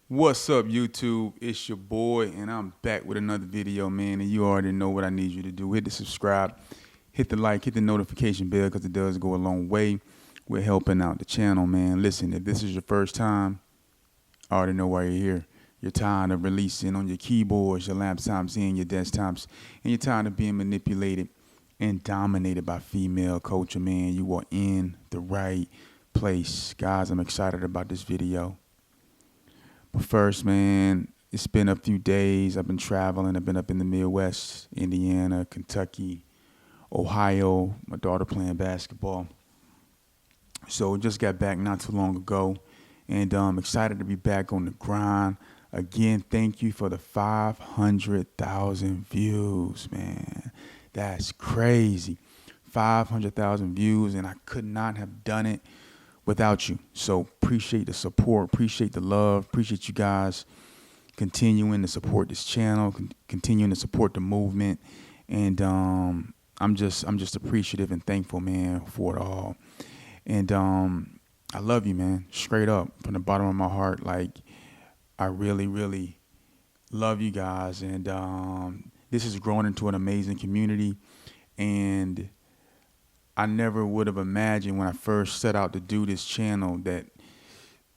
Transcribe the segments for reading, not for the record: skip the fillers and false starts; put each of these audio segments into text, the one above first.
What's up, YouTube? It's your boy, and I'm back with another video, man. And you already know what I need you to do. Hit the subscribe, hit the like, hit the notification bell, because it does go a long way. We're helping out the channel, man. Listen, if this is your first time, I already know why you're here. You're tired of releasing on your keyboards, your laptops, and your desktops, and you're tired of being manipulated and dominated by female culture, man. You are in the right place. Guys, I'm excited about this video. But first, man, it's been a few days. I've been traveling. I've been up in the Midwest, Indiana, Kentucky, Ohio. My daughter playing basketball. So just got back not too long ago. And I'm excited to be back on the grind. Again, thank you for the 500,000 views, man. That's crazy. 500,000 views, and I could not have done it without you. So appreciate the support, appreciate the love, appreciate you guys continuing to support this channel, continuing to support the movement, and I'm just appreciative and thankful, man, for it all. And I love you, man, straight up from the bottom of my heart. Like, I really, really love you guys, and this is growing into an amazing community. And I never would have imagined when I first set out to do this channel that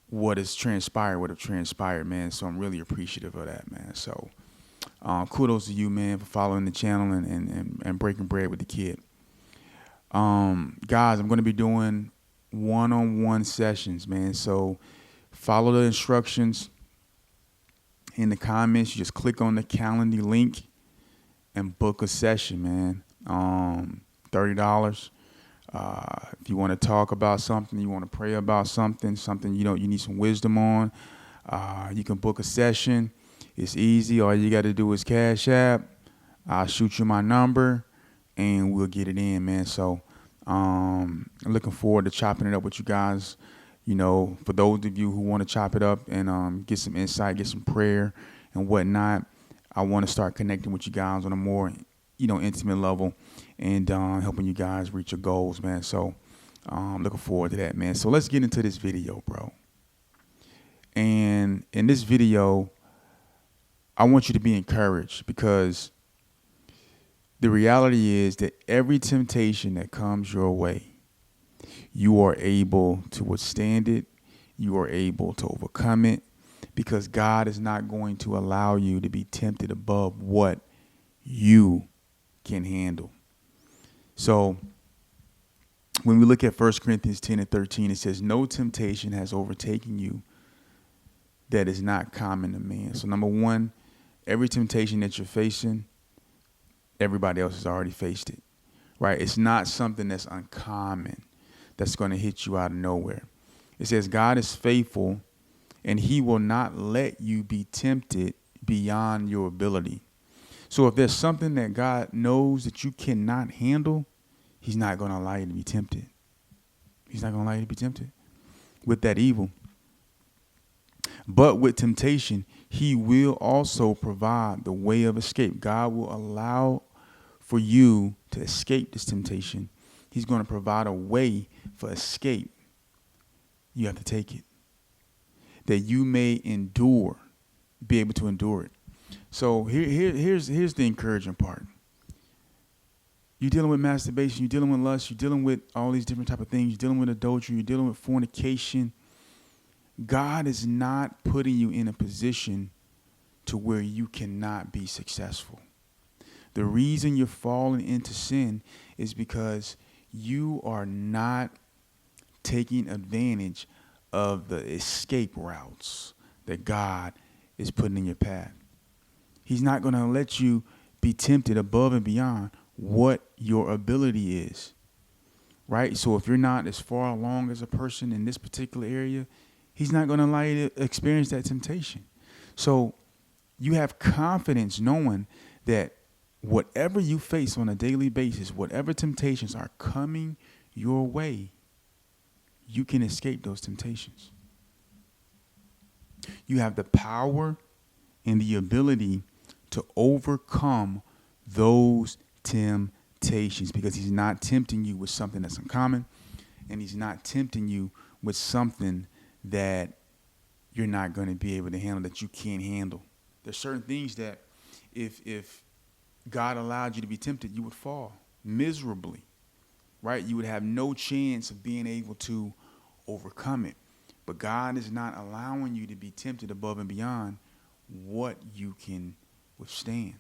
what has transpired would have transpired, man. So I'm really appreciative of that, man. So kudos to you, man, for following the channel and breaking bread with the kid. Guys, I'm going to be doing one-on-one sessions, man. So follow the instructions in the comments. You just click on the calendar link and book a session, man. $30. If you want to talk about something, you want to pray about something you need some wisdom on, you can book a session. It's easy. All you got to do is Cash App. I'll shoot you my number, and we'll get it in, man. So I'm looking forward to chopping it up with you guys. You know, for those of you who want to chop it up and get some insight, get some prayer and whatnot, I want to start connecting with you guys on a more intimate level, and helping you guys reach your goals, man. So looking forward to that, man. So let's get into this video, bro. And in this video, I want you to be encouraged, because the reality is that every temptation that comes your way, you are able to withstand it. You are able to overcome it, because God is not going to allow you to be tempted above what you can handle. So when we look at 1 Corinthians 10 and 13, it says, no temptation has overtaken you that is not common to man. So number one, every temptation that you're facing, everybody else has already faced it, right? It's not something that's uncommon that's going to hit you out of nowhere. It says God is faithful, and he will not let you be tempted beyond your ability. So if there's something that God knows that you cannot handle, he's not going to allow you to be tempted. He's not going to allow you to be tempted with that evil. But with temptation, he will also provide the way of escape. God will allow for you to escape this temptation. He's going to provide a way for escape. You have to take it, that you may endure, be able to endure it. So here's the encouraging part. You're dealing with masturbation, you're dealing with lust, you're dealing with all these different type of things, you're dealing with adultery, you're dealing with fornication. God is not putting you in a position to where you cannot be successful. The reason you're falling into sin is because you are not taking advantage of the escape routes that God is putting in your path. He's not going to let you be tempted above and beyond what your ability is, right? So if you're not as far along as a person in this particular area, he's not going to allow you to experience that temptation. So you have confidence knowing that whatever you face on a daily basis, whatever temptations are coming your way, you can escape those temptations. You have the power and the ability to overcome those temptations, because he's not tempting you with something that's uncommon, and he's not tempting you with something that you're not going to be able to handle, that you can't handle. There's certain things that if God allowed you to be tempted, you would fall miserably, right? You would have no chance of being able to overcome it. But God is not allowing you to be tempted above and beyond what you can withstand.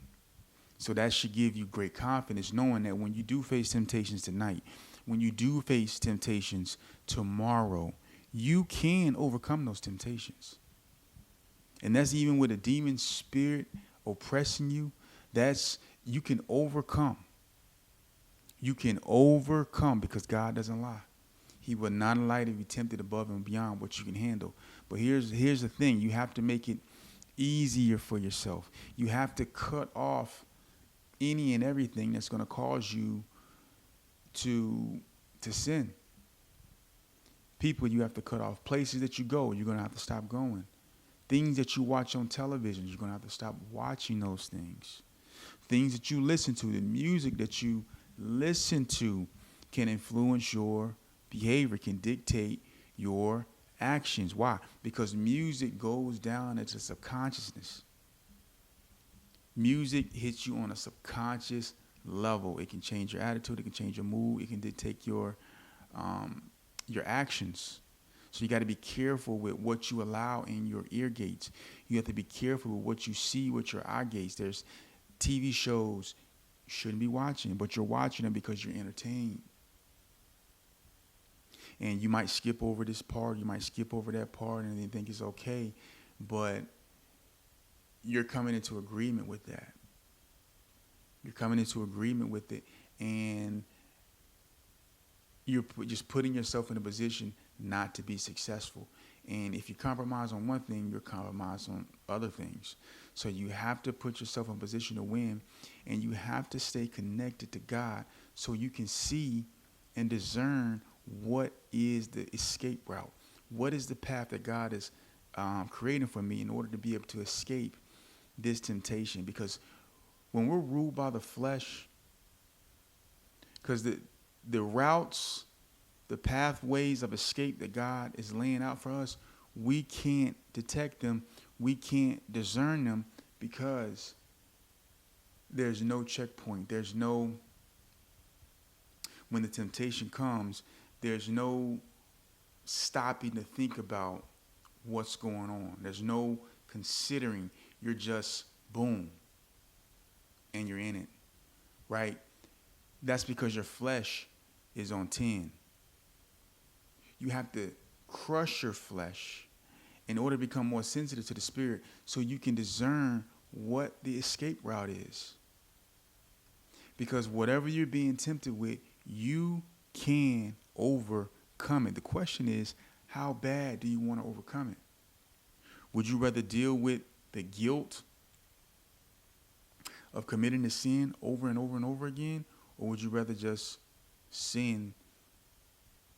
So that should give you great confidence, knowing that when you do face temptations tonight, when you do face temptations tomorrow, you can overcome those temptations. And that's even with a demon spirit oppressing you, you can overcome. You can overcome because God doesn't lie. He will not allow you to be tempted above and beyond what you can handle. But here's the thing. You have to make it easier for yourself. You have to cut off any and everything that's going to cause you to sin. People you have to cut off. Places that you go, you're going to have to stop going. Things that you watch on television, you're going to have to stop watching those things. Things that you listen to, the music that you listen to can influence your behavior, can dictate your actions. Why? Because music goes down into subconsciousness. Music hits you on a subconscious level. It can change your attitude. It can change your mood. It can dictate your actions. So you got to be careful with what you allow in your ear gates. You have to be careful with what you see with your eye gates. There's TV shows you shouldn't be watching, but you're watching them because you're entertained. And you might skip over this part, you might skip over that part, and you think it's okay, but you're coming into agreement with that. You're coming into agreement with it, and you're just putting yourself in a position not to be successful. And if you compromise on one thing, you're compromised on other things. So you have to put yourself in a position to win, and you have to stay connected to God so you can see and discern what is the escape route. What is the path that God is creating for me in order to be able to escape this temptation? Because when we're ruled by the flesh, because the routes, the pathways of escape that God is laying out for us, we can't detect them. We can't discern them because there's no checkpoint. There's no, when the temptation comes, there's no stopping to think about what's going on. There's no considering. You're just boom, and you're in it, right? That's because your flesh is on 10. You have to crush your flesh in order to become more sensitive to the spirit so you can discern what the escape route is. Because whatever you're being tempted with, you can overcome it. The question is, how bad do you want to overcome it? Would you rather deal with the guilt of committing the sin over and over and over again? Or would you rather just sin,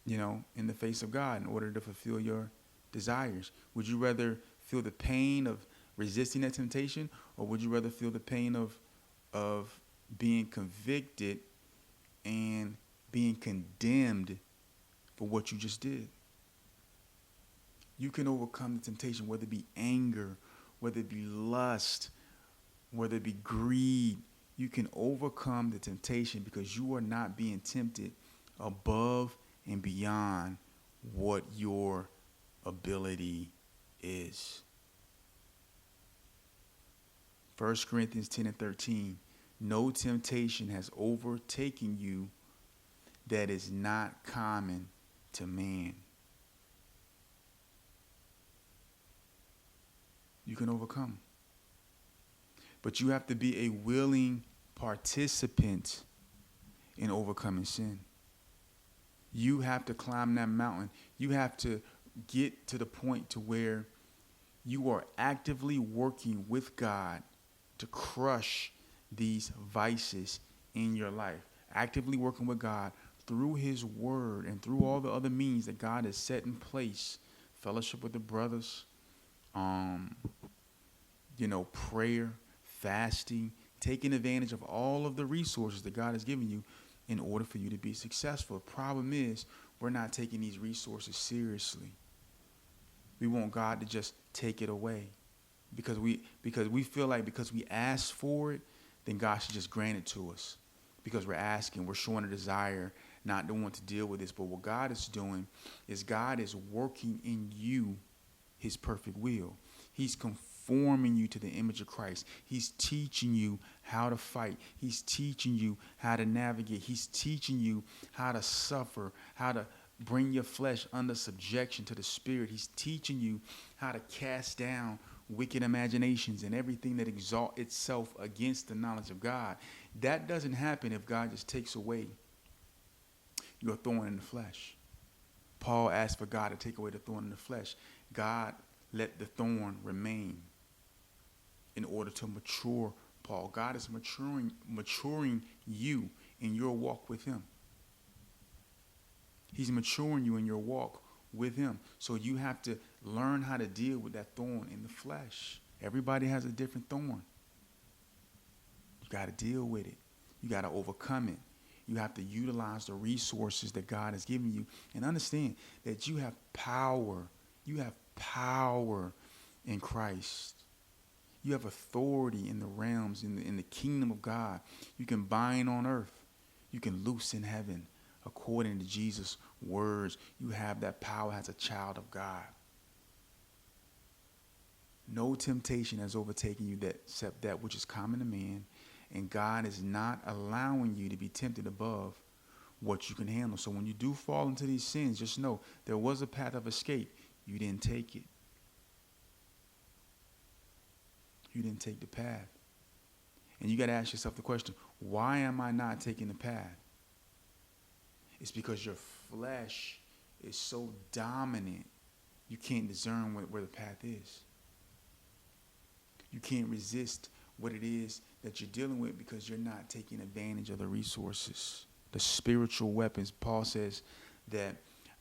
in the face of God in order to fulfill your desires? Would you rather feel the pain of resisting that temptation? Or would you rather feel the pain of being convicted and being condemned for what you just did? You can overcome the temptation, whether it be anger, whether it be lust, whether it be greed. You can overcome the temptation because you are not being tempted above and beyond what your ability is. 1 Corinthians 10 and 13. No temptation has overtaken you that is not common to man. You can overcome. But you have to be a willing participant in overcoming sin. You have to climb that mountain. You have to get to the point to where you are actively working with God to crush these vices in your life. Actively working with God through his word and through all the other means that God has set in place. Fellowship with the brothers, prayer, fasting, taking advantage of all of the resources that God has given you in order for you to be successful. The problem is we're not taking these resources seriously. We want God to just take it away. Because we feel like because we ask for it, then God should just grant it to us. Because we're asking, we're showing a desire not to want to deal with this. But what God is doing is God is working in you his perfect will. He's conforming you to the image of Christ. He's teaching you how to fight. He's teaching you how to navigate. He's teaching you how to suffer, how to bring your flesh under subjection to the Spirit. He's teaching you how to cast down wicked imaginations and everything that exalts itself against the knowledge of God. That doesn't happen if God just takes away your thorn in the flesh. Paul asked for God to take away the thorn in the flesh. God let the thorn remain in order to mature Paul. God is maturing you in your walk with him. He's maturing you in your walk with him. So you have to learn how to deal with that thorn in the flesh. Everybody has a different thorn. You got to deal with it. You got to overcome it. You have to utilize the resources that God has given you and understand that you have power. You have power in Christ. You have authority in the realms, in the kingdom of God. You can bind on earth. You can loose in heaven. According to Jesus' words, you have that power as a child of God. No temptation has overtaken you except that which is common to man, and God is not allowing you to be tempted above what you can handle. So when you do fall into these sins, just know there was a path of escape. You didn't take it. You didn't take the path. And you got to ask yourself the question, why am I not taking the path? It's because your flesh is so dominant, you can't discern where the path is. You can't resist what it is that you're dealing with because you're not taking advantage of the resources, the spiritual weapons. Paul says that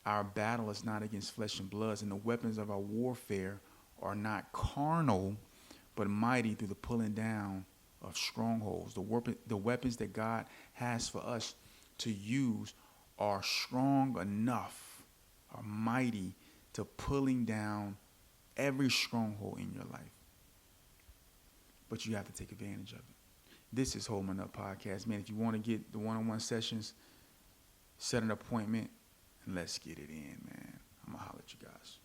our battle is not against flesh and blood, and the weapons of our warfare are not carnal, but mighty through the pulling down of strongholds. The weapons that God has for us to use are strong enough, are mighty to pulling down every stronghold in your life. But you have to take advantage of it. This is Holding Up Podcast. Man, if you want to get the one-on-one sessions, set an appointment and let's get it in, man. I'm going to holler at you guys.